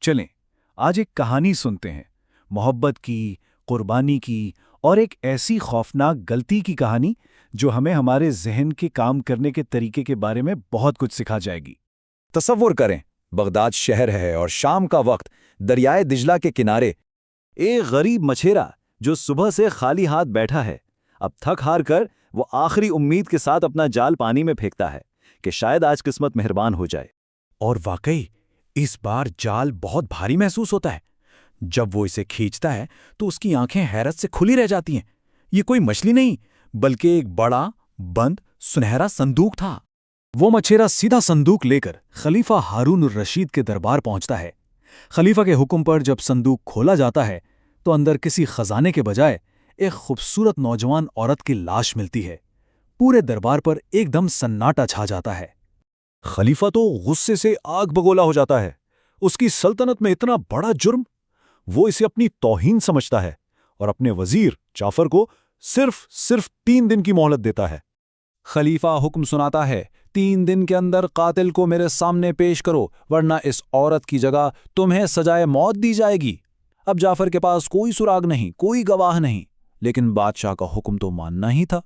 चलें, आज एक कहानी सुनते हैं, मोहब्बत की, कुर्बानी की और एक ऐसी खौफनाक गलती की कहानी जो हमें हमारे जहन के काम करने के तरीके के बारे में बहुत कुछ सिखा जाएगी। तसव्वुर करें, बगदाद शहर है और शाम का वक्त, दरियाए दिजला के किनारे। एक गरीब मछेरा जो सुबह से खाली हाथ बैठा है, अब थक हार कर वो आखिरी उम्मीद के साथ अपना जाल पानी में फेंकता है कि शायद आज किस्मत मेहरबान हो जाए। और वाकई इस बार जाल बहुत भारी महसूस होता है। जब वो इसे खींचता है तो उसकी आंखें हैरत से खुली रह जाती हैं। ये कोई मछली नहीं, बल्कि एक बड़ा बंद सुनहरा संदूक था। वो मछेरा सीधा संदूक लेकर खलीफा हारून रशीद के दरबार पहुंचता है। खलीफा के हुक्म पर जब संदूक खोला जाता है तो अंदर किसी खजाने के बजाय एक खूबसूरत नौजवान औरत की लाश मिलती है। पूरे दरबार पर एकदम सन्नाटा छा जाता है। खलीफा तो गुस्से से आग बगोला हो जाता है। उसकी सल्तनत में इतना बड़ा जुर्म, वो इसे अपनी तौहीन समझता है और अपने वजीर जाफर को सिर्फ 3 दिन की मोहलत देता है। खलीफा हुक्म सुनाता है, 3 दिन के अंदर कातिल को मेरे सामने पेश करो, वरना इस औरत की जगह तुम्हें सजाए मौत दी जाएगी। अब जाफर के पास कोई सुराग नहीं, कोई गवाह नहीं, लेकिन बादशाह का हुक्म तो मानना ही था।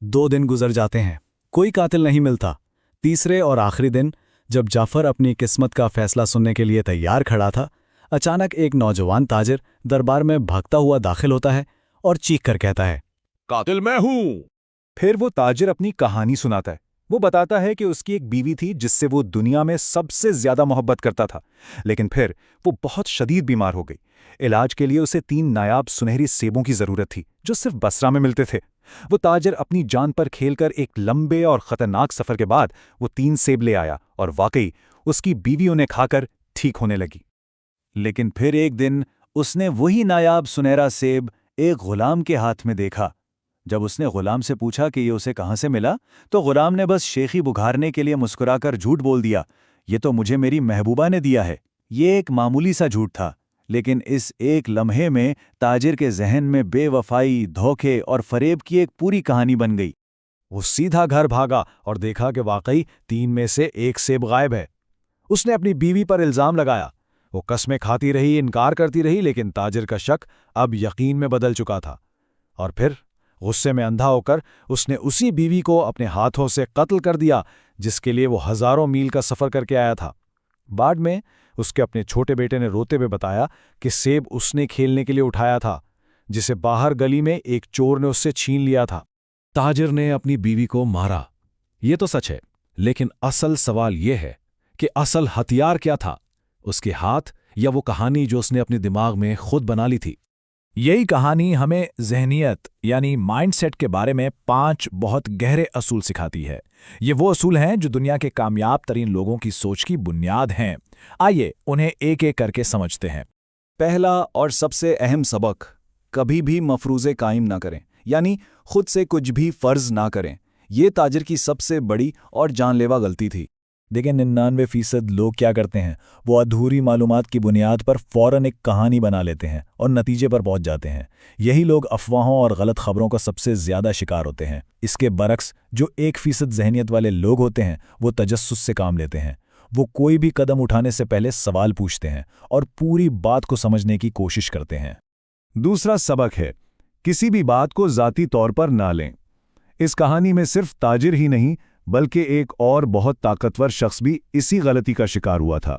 2 दिन गुजर जाते हैं, कोई कातिल नहीं मिलता। तीसरे और आखिरी दिन, जब जाफर अपनी किस्मत का फैसला सुनने के लिए तैयार खड़ा था, अचानक एक नौजवान ताजिर दरबार में भागता हुआ दाखिल होता है और चीख कर कहता है, कातिल मैं हूं। फिर वो ताजिर अपनी कहानी सुनाता है। वो बताता है कि उसकी एक बीवी थी जिससे वो दुनिया में सबसे ज्यादा मोहब्बत करता था, लेकिन फिर वो बहुत शदीद बीमार हो गई। इलाज के लिए उसे 3 नायाब सुनहरी सेबों की जरूरत थी जो सिर्फ बसरा में मिलते थे। वो ताजिर अपनी जान पर खेलकर एक लंबे और खतरनाक सफर के बाद वो 3 सेब ले आया और वाकई उसकी बीवी उन्हें खाकर ठीक होने लगी। लेकिन फिर एक दिन उसने वही नायाब सुनहरा सेब एक गुलाम के हाथ में देखा। जब उसने गुलाम से पूछा कि ये उसे कहाँ से मिला, तो गुलाम ने बस शेखी बुघारने के लिए मुस्कुराकर झूठ बोल दिया, ये तो मुझे मेरी महबूबा ने दिया है। ये एक मामूली सा झूठ था, लेकिन इस एक लम्हे में ताजिर के जहन में बेवफाई, धोखे और फरेब की एक पूरी कहानी बन गई। वो सीधा घर भागा और देखा कि वाकई 3 में से 1 सेब गायब है। उसने अपनी बीवी पर इल्जाम लगाया। वो कस्में खाती रही, इनकार करती रही, लेकिन ताजिर का शक अब यकीन में बदल चुका था। और फिर गुस्से में अंधा होकर उसने उसी बीवी को अपने हाथों से कत्ल कर दिया जिसके लिए वो हजारों मील का सफर करके आया था। बाद में उसके अपने छोटे बेटे ने रोते हुए बताया कि सेब उसने खेलने के लिए उठाया था, जिसे बाहर गली में एक चोर ने उससे छीन लिया था। ताजिर ने अपनी बीवी को मारा, ये तो सच है, लेकिन असल सवाल ये है कि असल हथियार क्या था, उसके हाथ या वो कहानी जो उसने अपने दिमाग में खुद बना ली थी। यही कहानी हमें ज़हनियत यानी माइंडसेट के बारे में 5 बहुत गहरे असूल सिखाती है। ये वो असूल हैं जो दुनिया के कामयाब तरीन लोगों की सोच की बुनियाद हैं। आइए उन्हें एक एक करके समझते हैं। पहला और सबसे अहम सबक, कभी भी मफरूज़े कायम ना करें, यानी खुद से कुछ भी फ़र्ज़ ना करें। ये ताजिर की सबसे बड़ी और जानलेवा गलती थी। देखिए 99% लोग क्या करते हैं, वो अधूरी मालूमात की बुनियाद पर फ़ौरन एक कहानी बना लेते हैं और नतीजे पर पहुंच जाते हैं। यही लोग अफवाहों और गलत खबरों का सबसे ज़्यादा शिकार होते हैं। इसके बरक्स जो 1% ज़हनियत वाले लोग होते हैं वो तजस्सुस से काम लेते हैं। वो कोई भी कदम उठाने से पहले सवाल पूछते हैं और पूरी बात को समझने की कोशिश करते हैं। दूसरा सबक है, किसी भी बात को ज़ाती तौर पर ना लें। इस कहानी में सिर्फ ताजिर ही नहीं बल्कि एक और बहुत ताकतवर शख्स भी इसी गलती का शिकार हुआ था।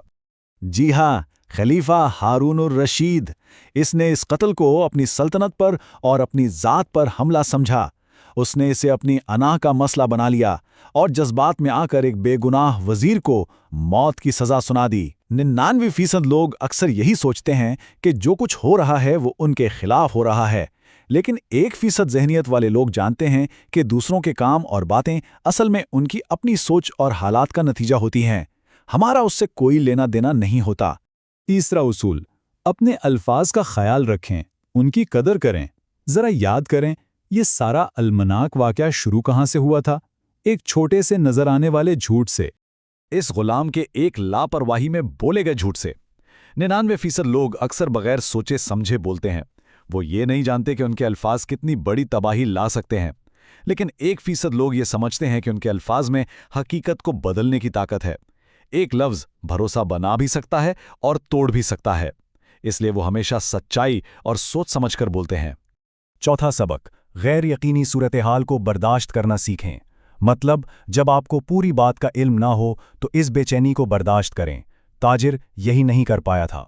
जी हाँ, खलीफा हारून रशीद। इसने इस कत्ल को अपनी सल्तनत पर और अपनी ज़ात पर हमला समझा। उसने इसे अपनी अना का मसला बना लिया और जज्बात में आकर एक बेगुनाह वजीर को मौत की सज़ा सुना दी। 99% लोग अक्सर यही सोचते हैं कि जो कुछ हो रहा है वो उनके खिलाफ हो रहा है, लेकिन 1% ज़हनियत वाले लोग जानते हैं कि दूसरों के काम और बातें असल में उनकी अपनी सोच और हालात का नतीजा होती हैं। हमारा उससे कोई लेना देना नहीं होता। तीसरा उसूल, अपने अल्फाज का ख्याल रखें, उनकी कदर करें। ज़रा याद करें, ये सारा अलमनाक वाक़या शुरू कहाँ से हुआ था? एक छोटे से नज़र आने वाले झूठ से, इस गुलाम के एक लापरवाही में बोले गए झूठ से। 99% लोग अक्सर बगैर सोचे समझे बोलते हैं। वो ये नहीं जानते कि उनके अल्फाज कितनी बड़ी तबाही ला सकते हैं। लेकिन 1% लोग ये समझते हैं कि उनके अल्फाज में हकीकत को बदलने की ताकत है। ایک لفظ بھروسہ بنا بھی سکتا ہے اور توڑ بھی سکتا ہے، اس لیے وہ ہمیشہ سچائی اور سوچ سمجھ کر بولتے ہیں۔ چوتھا سبق، غیر یقینی صورتحال کو برداشت کرنا سیکھیں۔ مطلب، جب آپ کو پوری بات کا علم نہ ہو تو اس بے چینی کو برداشت کریں۔ تاجر یہی نہیں کر پایا تھا۔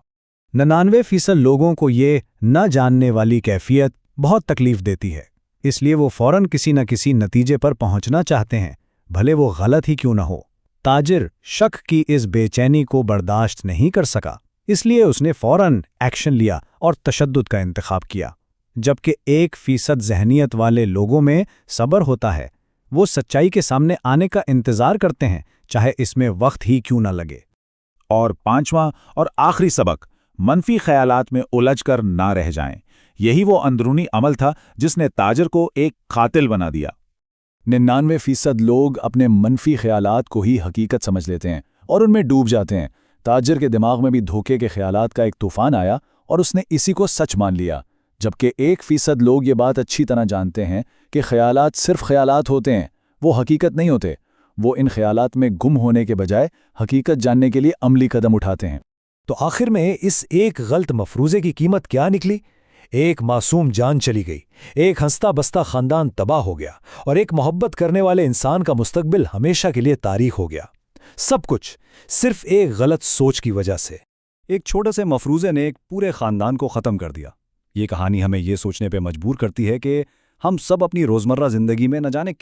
99% لوگوں کو یہ نہ جاننے والی کیفیت بہت تکلیف دیتی ہے، اس لیے وہ فوراً کسی نہ کسی نتیجے پر پہنچنا چاہتے ہیں، بھلے وہ غلط ہی کیوں نہ ہو۔ تاجر شک کی اس بے چینی کو برداشت نہیں کر سکا، اس لیے اس نے فوراً ایکشن لیا اور تشدد کا انتخاب کیا۔ جبکہ 1% ذہنیت والے لوگوں میں صبر ہوتا ہے، وہ سچائی کے سامنے آنے کا انتظار کرتے ہیں، چاہے اس میں وقت ہی کیوں نہ لگے۔ اور پانچواں اور آخری سبق، منفی خیالات میں الجھ کر نہ رہ جائیں۔ یہی وہ اندرونی عمل تھا جس نے تاجر کو ایک قاتل بنا دیا۔ 99% لوگ اپنے منفی خیالات کو ہی حقیقت سمجھ لیتے ہیں اور ان میں ڈوب جاتے ہیں۔ تاجر کے دماغ میں بھی دھوکے کے خیالات کا ایک طوفان آیا اور اس نے اسی کو سچ مان لیا، جبکہ 1% لوگ یہ بات اچھی طرح جانتے ہیں کہ خیالات صرف خیالات ہوتے ہیں، وہ حقیقت نہیں ہوتے۔ وہ ان خیالات میں گم ہونے کے بجائے حقیقت جاننے کے لیے عملی قدم اٹھاتے ہیں۔ تو آخر میں اس ایک غلط مفروضے کی قیمت کیا نکلی؟ ایک معصوم جان چلی گئی، ایک ہنستا بستا خاندان تباہ ہو گیا، اور ایک محبت کرنے والے انسان کا مستقبل ہمیشہ کے لیے تاریخ ہو گیا۔ سب کچھ صرف ایک غلط سوچ کی وجہ سے۔ ایک چھوٹے سے مفروضے نے ایک پورے خاندان کو ختم کر دیا۔ یہ کہانی ہمیں یہ سوچنے پہ مجبور کرتی ہے کہ ہم سب اپنی روزمرہ زندگی میں نہ جانے